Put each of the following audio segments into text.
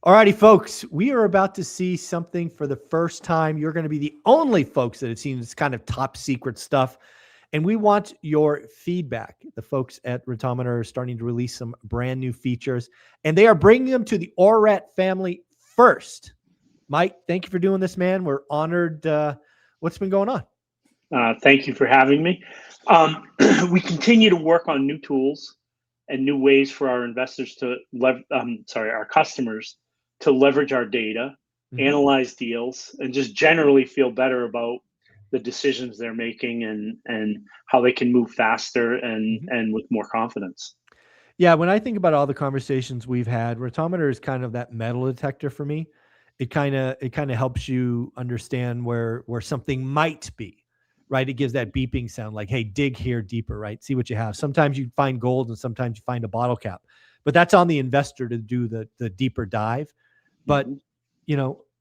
All righty, folks, we are about to see something for the first time. You're going to be the only folks that have seen this kind of top secret stuff. And we want your feedback. The folks at Retometer are starting to release some brand new features, and they are bringing them to the ORAT family first. Mike, thank you for doing this, man. We're honored. What's been going on? Thank you for having me. We continue to work on new tools and new ways for our investors to our customers to leverage our data, analyze deals, and just generally feel better about the decisions they're making and how they can move faster and with more confidence. Yeah, when I think about all the conversations we've had, Retometer is kind of that metal detector for me. It kind of helps you understand where something might be, right? It gives that beeping sound like, hey, dig here deeper, right? See what you have. Sometimes you find gold and sometimes you find a bottle cap. But that's on the investor to do the deeper dive. But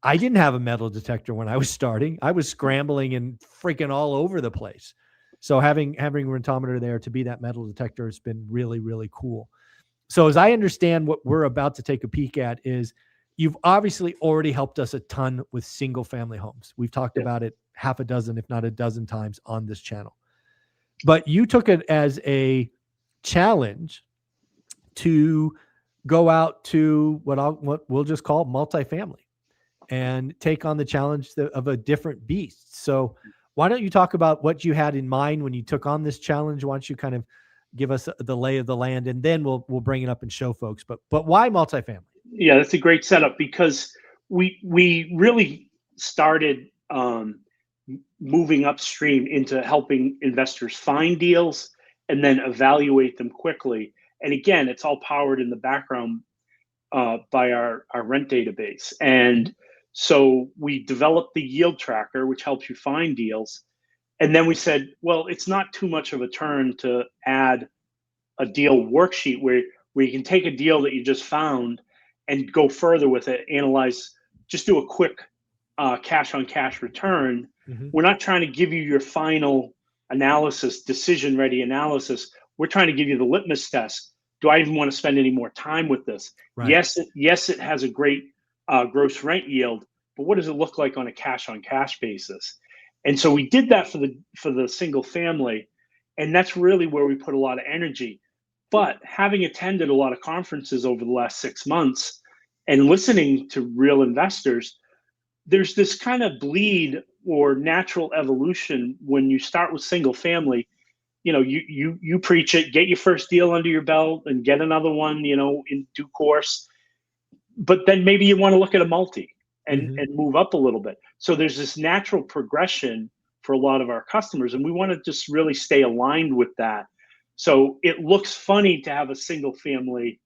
I didn't have a metal detector when I was starting. I was scrambling and freaking all over the place. So having Retometer there to be that metal detector has been really, really cool. So as I understand what we're about to take a peek at is you've obviously already helped us a ton with single family homes. We've talked about it half a dozen, if not a dozen times on this channel. But you took it as a challenge to go out to what we'll just call multifamily and take on the challenge of a different beast. So why don't you talk about what you had in mind when you took on this challenge? Why don't you kind of give us the lay of the land, and then we'll bring it up and show folks. But why multifamily? Yeah, that's a great setup because we really started moving upstream into helping investors find deals and then evaluate them quickly. And again, it's all powered in the background by our rent database. And so we developed the yield tracker, which helps you find deals. And then we said, well, it's not too much of a turn to add a deal worksheet where you can take a deal that you just found and go further with it, analyze, just do a quick cash on cash return. We're not trying to give you your final analysis, decision ready analysis. We're trying to give you the litmus test. Do I even want to spend any more time with this? Right. Yes, it has a great gross rent yield, but what does it look like on a cash on cash basis? And so we did that for the single family, and that's really where we put a lot of energy. But having attended a lot of conferences over the last 6 months and listening to real investors, there's this kind of bleed or natural evolution when you start with single family. You preach it, get your first deal under your belt and get another one, in due course. But then maybe you want to look at a multi and move up a little bit. So there's this natural progression for a lot of our customers, and we want to just really stay aligned with that. So it looks funny to have a single family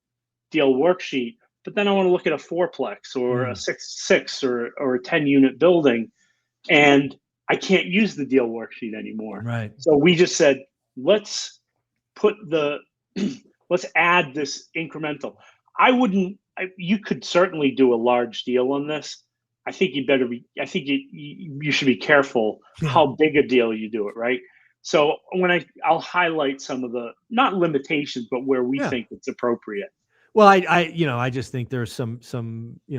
deal worksheet, but then I want to look at a fourplex or a 6 or a 10 unit building, and I can't use the deal worksheet anymore. Right. So we just said, let's add this incremental. You could certainly do a large deal on this. I think you should be careful how big a deal you do it, right? So I'll highlight some of the, not limitations, but where we think it's appropriate. Well, I just think there's some,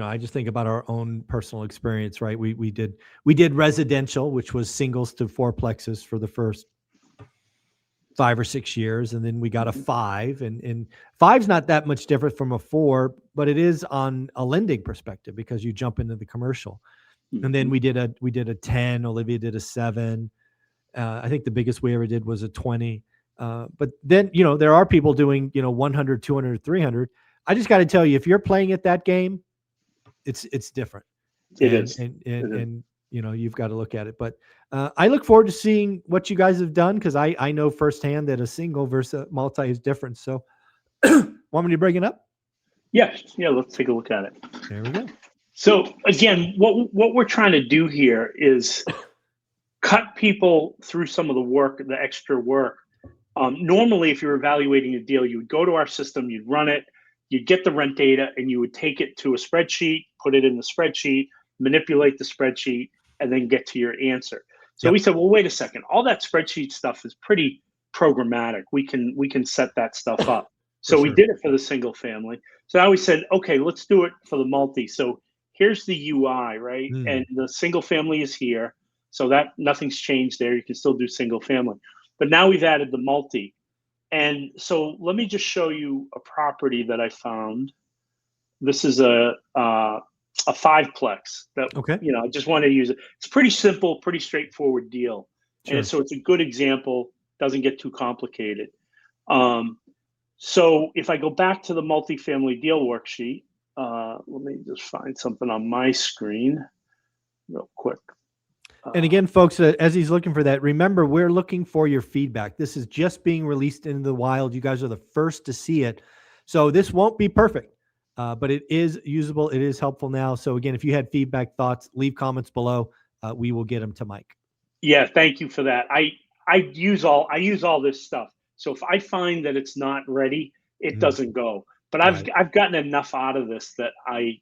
I just think about our own personal experience, right? We did residential, which was singles to fourplexes for the first 5 or 6 years. And then we got a 5, and 5's not that much different from a 4, but it is on a lending perspective because you jump into the commercial. And then we did a 10, Olivia did a 7. I think the biggest we ever did was a 20. But then, there are people doing, 100, 200, 300. I just got to tell you, if you're playing at that game, it's different. It is. And you've got to look at it. But I look forward to seeing what you guys have done, because I know firsthand that a single versus a multi is different. So want me to bring it up? Yeah, let's take a look at it. There we go. So again, what we're trying to do here is cut people through some of the extra work. Normally, if you're evaluating a deal, you would go to our system, you'd run it, you'd get the rent data, and you would take it to a spreadsheet, put it in the spreadsheet, manipulate the spreadsheet, and then get to your answer. So we said, well, wait a second. All that spreadsheet stuff is pretty programmatic. We can set that stuff up. So we sure. did it for the single family. So now we said, okay, let's do it for the multi. So here's the UI, right? Mm, And the single family is here. So that nothing's changed there. You can still do single family. But now we've added the multi. And so let me just show you a property that I found. This is a fiveplex that, okay. I just want to use it. It's pretty simple, pretty straightforward deal. And Sure. so it's a good example, doesn't get too complicated. Um, so if I go back to the multifamily deal worksheet, let me just find something on my screen real quick. And again, folks, as he's looking for that, remember, we're looking for your feedback. This is just being released into the wild. You guys are the first to see it. So this won't be perfect, but it is usable. It is helpful now. So again, if you had feedback, thoughts, leave comments below. We will get them to Mike. Yeah, thank you for that. I use all this stuff. So if I find that it's not ready, it doesn't go. But I've gotten enough out of this that I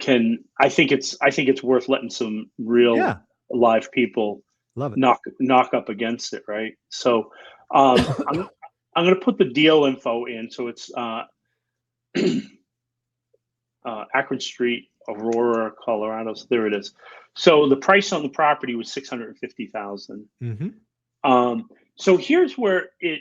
think it's worth letting some real live people Love it. knock up against it, right? So I'm going to put the deal info in. So it's Akron Street, Aurora, Colorado. So there it is. So the price on the property was $650,000. So here's where it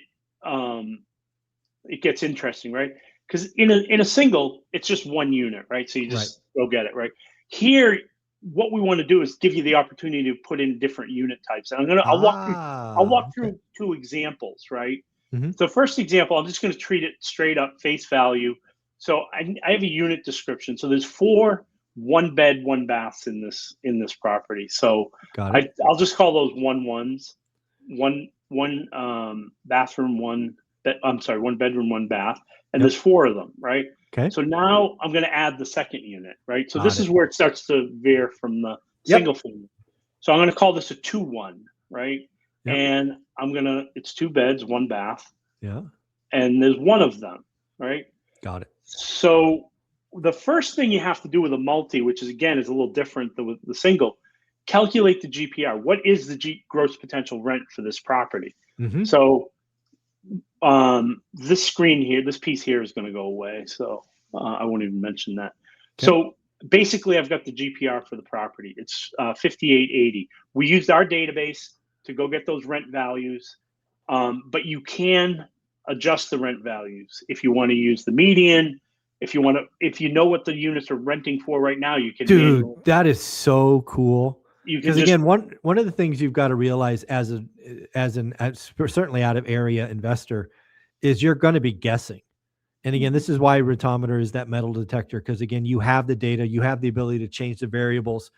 gets interesting, right? Because in a single, it's just one unit, right? So you just go get it, right? Here, what we want to do is give you the opportunity to put in different unit types. And I'll walk through two examples, right? So first example, I'm just going to treat it straight up face value. So I have a unit description. So there's 4 1-bed, 1-baths in this property. So I'll just call those 1-1s. One bathroom, 1 bedroom, 1 bath, and there's 4 of them, right? Okay. So now I'm going to add the second unit, right? So this is where it starts to veer from the single family. So I'm going to call this a 2-1, right? And it's 2 beds, 1 bath. Yeah. And there's 1 of them, right? Got it. So the first thing you have to do with a multi, which is a little different than with the single, calculate the GPR. What is the gross potential rent for this property? So this screen here, this piece here is going to go away. So I won't even mention that. Okay. So basically, I've got the GPR for the property. It's 5880. We used our database to go get those rent values, but you can adjust the rent values if you want to use the median. If you know what the units are renting for right now, you can. Dude, that is so cool. Because again, one of the things you've got to realize as certainly out of area investor is you're going to be guessing. And again, this is why Retometer is that metal detector, because again, you have the data, you have the ability to change the variables.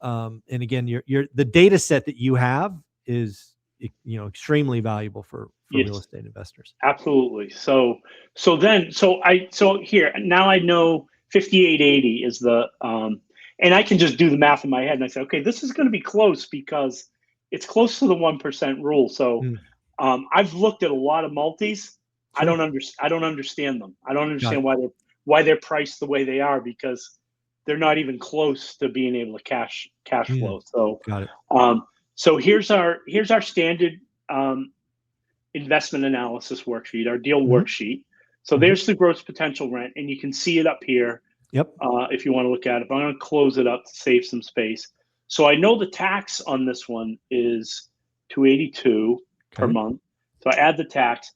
And again, the data set that you have is extremely valuable for real estate investors. Absolutely. So here now I know 5880 is the and I can just do the math in my head and I say, okay, this is going to be close because it's close to the 1% rule. So I've looked at a lot of multis. Sure. I don't understand them. I don't understand why they're priced the way they are, because they're not even close to being able to cash flow. So got it. So here's our standard investment analysis worksheet, our deal worksheet. So there's the gross potential rent, and you can see it up here. Yep. If you want to look at it, but I'm going to close it up to save some space. So I know the tax on this one is $282 per month. So I add the tax.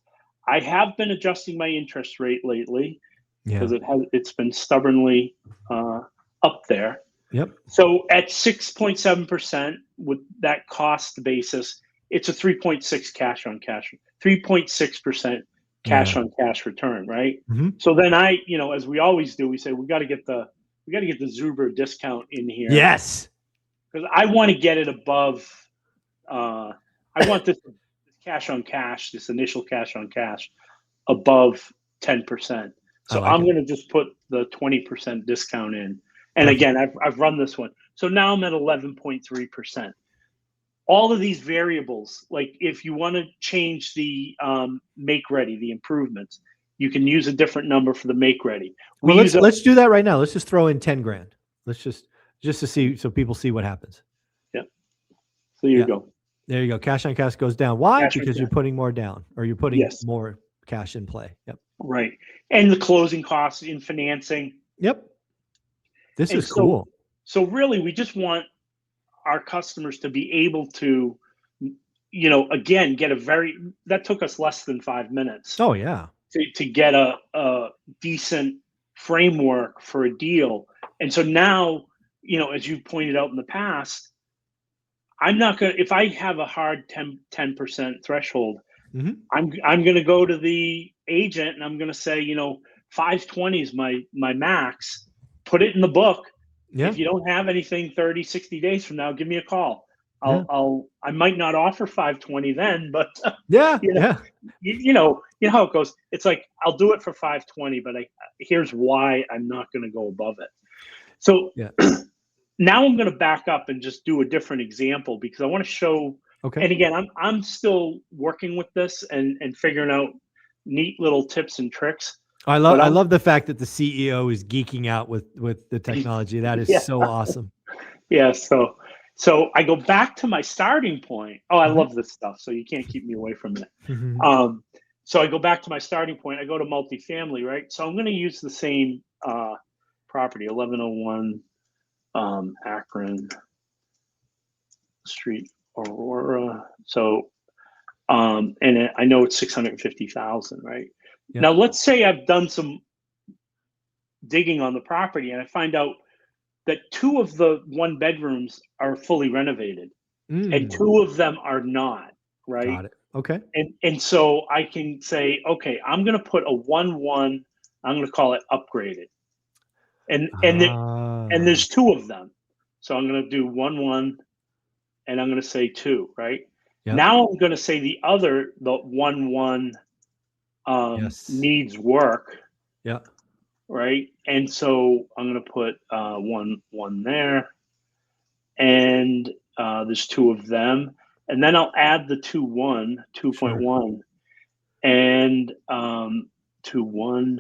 I have been adjusting my interest rate lately because it's been stubbornly up there. Yep. So at 6.7% with that cost basis, it's a 3.6 cash on cash, 3.6% cash on cash return, right? So then as we always do, we say we got to get the Zuber discount in here. Yes, because I want to get it above. I want this cash on cash, this initial cash on cash, above 10%. So I'm going to just put the 20% discount in. And again, I've run this one. So now I'm at 11.3%. All of these variables, like if you want to change the make ready, the improvements, you can use a different number for the make ready. Let's do that right now. Let's just throw in 10 grand. Let's just to see, so people see what happens. Yeah. So you go. There you go. Cash on cash goes down. Why? Because you're putting more down, or you're putting more cash in play. Yep. Right. And the closing costs in financing. Yep. This And is cool. so really we just want our customers to be able to, again, that took us less than 5 minutes Oh yeah. to get a decent framework for a deal. And so now, as you pointed out in the past, I'm not going to, if I have a hard 10% threshold, Mm-hmm. I'm going to go to the agent and I'm going to say, 520 is my max. Put it in the book. Yeah. If you don't have anything 30, 60 days from now, give me a call. Yeah. I might not offer 520 then, but Yeah. you know, Yeah. you know how it goes. It's like, I'll do it for 520, but here's why I'm not going to go above it. So Yeah. now I'm going to back up and just do a different example because I want to show. Okay. And again, I'm still working with this and figuring out neat little tips and tricks. I love the fact that the CEO is geeking out with the technology. That is Yeah. so awesome. Yeah. So I go back to my starting point. Oh, I Mhm. love this stuff. So you can't keep me away from it. Mhm. So I go back to my starting point. I go to multifamily, right? So I'm going to use the same property, 1101 Akron Street, Aurora. So, and I know it's 650,000, right? Yeah. Now, let's say I've done some digging on the property and I find out that 2 of the 1 bedrooms are fully renovated and 2 of them are not, right? Got it. Okay. And so I can say, okay, I'm going to put a 1-1. I'm going to call it upgraded, and there's 2 of them, so I'm going to do 1-1, and I'm going to say 2, right? Yep. Now I'm going to say the 1-1 Yes. needs work, Yeah. right? And so I'm going to put 1-1 there, and there's 2 of them, and then I'll add the 2-1, 2.1, and 2-1.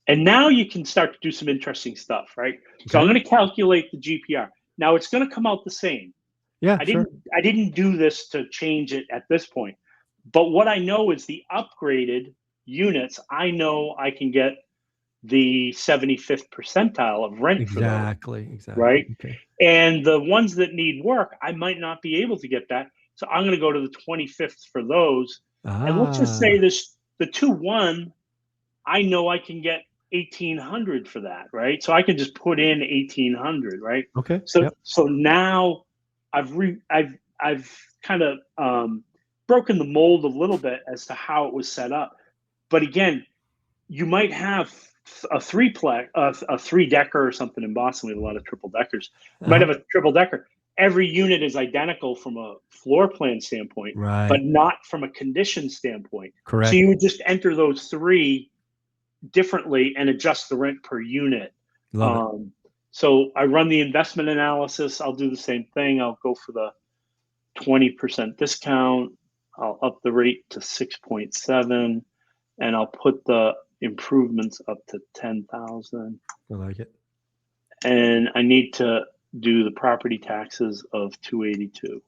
And now you can start to do some interesting stuff, right? So I'm Okay. going to calculate the GPR. Now it's going to come out the same. Yeah. I Sure. didn't do this to change it at this point. But what I know is the upgraded units, I know I can get the 75th percentile of rent for those, Exactly. right? Okay. And the ones that need work, I might not be able to get that. So I'm going to go to the 25th for those. And let's just say the 2-1, I know I can get 1,800 for that, right? So I can just put in 1,800, right? Okay. So Yep. so now I've kind of broken the mold a little bit as to how it was set up. But again, you might have a 3-decker or something in Boston. We have a lot of triple deckers. You might have a triple decker. Every unit is identical from a floor plan standpoint, Right. but not from a condition standpoint. Correct. So you would just enter those 3 differently and adjust the rent per unit. Love it. So I run the investment analysis. I'll do the same thing. I'll go for the 20% discount. I'll up the rate to 6.7, and I'll put the improvements up to 10,000. I like it. And I need to do the property taxes of 282.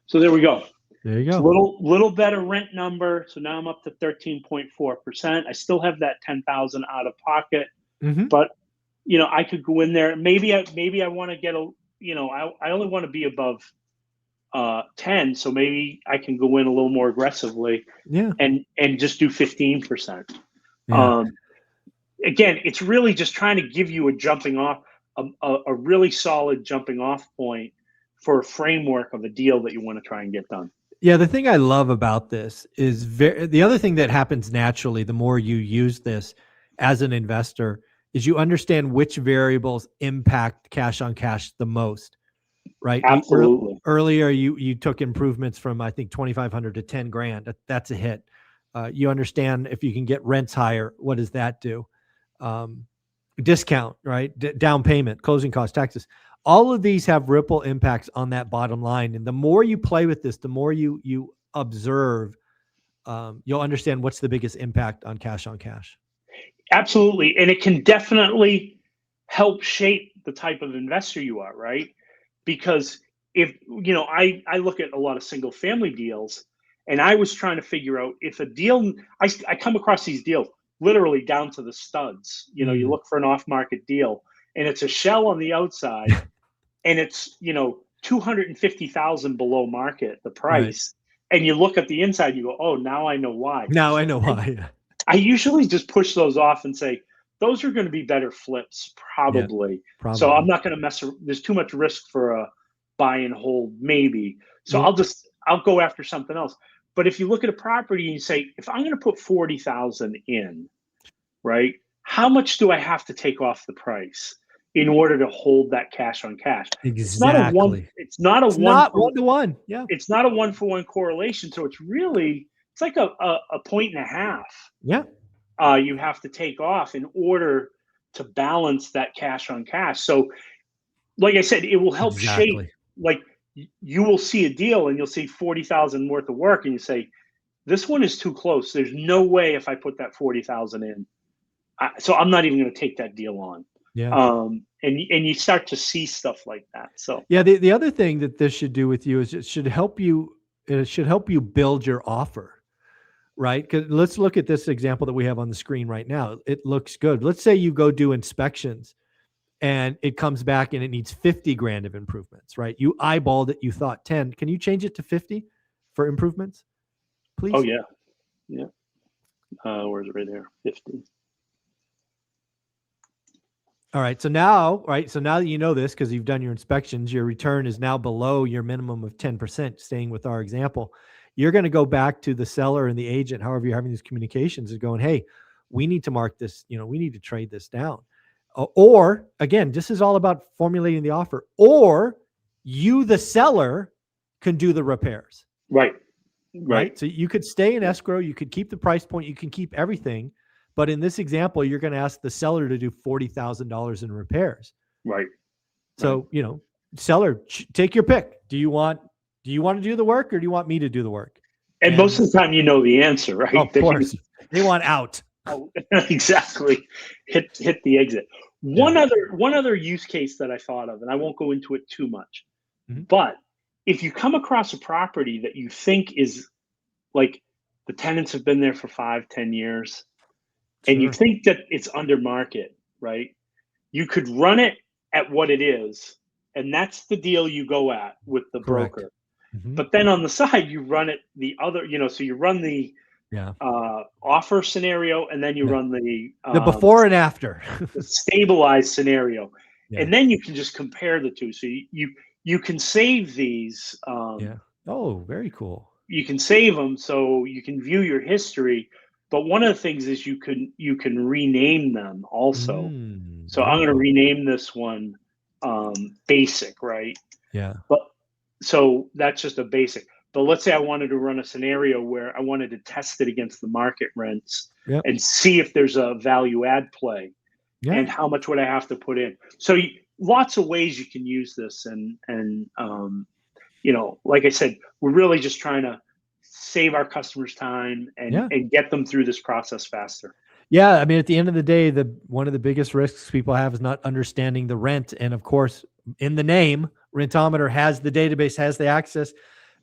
So there we go. There you It's a go. little better rent number. So now I'm up to 13.4%. I still have that 10,000 out of pocket, Mhm. but I could go in there. Maybe I want to get I only want to be above 10. So maybe I can go in a little more aggressively Yeah. and just do 15%. Yeah. Again, it's really just trying to give you a jumping off, a really solid jumping off point for a framework of a deal that you want to try and get done. Yeah, the thing I love about this is the other thing that happens naturally the more you use this as an investor is you understand which variables impact cash on cash the most, right? Absolutely. Earlier you took improvements from I think 2,500 to 10 grand. That's a hit. You understand if you can get rents higher, what does that do? Discount, right? Down payment, closing costs, taxes. All of these have ripple impacts on that bottom line. And the more you play with this, the more you observe, you'll understand what's the biggest impact on cash on cash. Absolutely. And it can definitely help shape the type of investor you are, right? Because if, I look at a lot of single family deals And I was trying to figure out if a deal, I come across these deals literally down to the studs. You know, you look for an off-market deal and it's a shell on the outside and it's, 250,000 below market, the price. Right. And you look at the inside, you go, oh, now I know why. Now I know why. I usually just push those off and say, those are going to be better flips, probably. Yeah, probably. So I'm not going to mess around. There's too much risk for a buy and hold, maybe. So I'll go after something else. But if you look at a property and you say, if I'm going to put 40,000 in, right, how much do I have to take off the price in order to hold that cash on cash? Exactly. It's not a one-to-one. Yeah. It's not a one-for-one correlation. So it's like a point and a half. Yeah. You have to take off in order to balance that cash on cash. So, like I said, it will help shape. Like you will see a deal and you'll see 40,000 worth of work, and you say, "This one is too close. There's no way if I put that 40,000 in, so I'm not even going to take that deal on." Yeah. And you start to see stuff like that. So yeah, the other thing that this should do with you is it should help you build your offer. Right? Because let's look at this example that we have on the screen right now. It looks good. Let's say you go do inspections and it comes back and it needs 50 grand of improvements, right? You eyeballed it. You thought 10. Can you change it to 50 for improvements, please? Oh, yeah. Yeah. Where's it right there? 50. All right. So now that you know this, because you've done your inspections, your return is now below your minimum of 10%, staying with our example. You're going to go back to the seller and the agent, however you're having these communications, and going, hey, we need to mark this, we need to trade this down. Or again, this is all about formulating the offer. Or you, the seller, can do the repairs. Right. So you could stay in escrow. You could keep the price point. You can keep everything. But in this example, you're going to ask the seller to do $40,000 in repairs. Right. So, seller, take your pick. Do you want to do the work, or do you want me to do the work? And most of the time, you know the answer, right? Of course. They want out. Oh, exactly. Hit the exit. One other use case that I thought of, and I won't go into it too much, but if you come across a property that you think is like the tenants have been there for 5-10 years, and you think that it's under market, right? You could run it at what it is, and that's the deal you go at with the broker. But then on the side, you run it the other, so you run the offer scenario, and then you run the before and after, the stabilized scenario, and then you can just compare the two. So you can save these. Oh, very cool. You can save them so you can view your history. But one of the things is you can rename them also. So I'm going to rename this one basic, right? Yeah. But so that's just a basic. But let's say I wanted to run a scenario where I wanted to test it against the market rents and see if there's a value add play and how much would I have to put in. So lots of ways you can use this. And like I said, we're really just trying to save our customers time and get them through this process faster. Yeah. I mean, at the end of the day, one of the biggest risks people have is not understanding the rent. And of course, in the name, Rentometer has the database, has the access,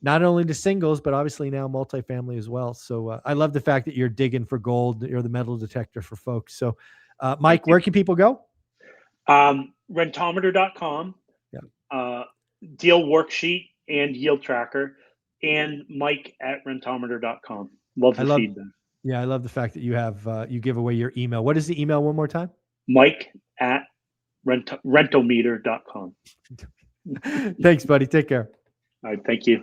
not only to singles, but obviously now multifamily as well. So I love the fact that you're digging for gold. You're the metal detector for folks. So Mike, where can people go? Rentometer.com, deal worksheet and yield tracker, and Mike at rentometer.com. Love the feedback. Yeah, I love the fact that you have you give away your email. What is the email one more time? Mike at rentometer.com. Thanks, buddy. Take care. All right. Thank you.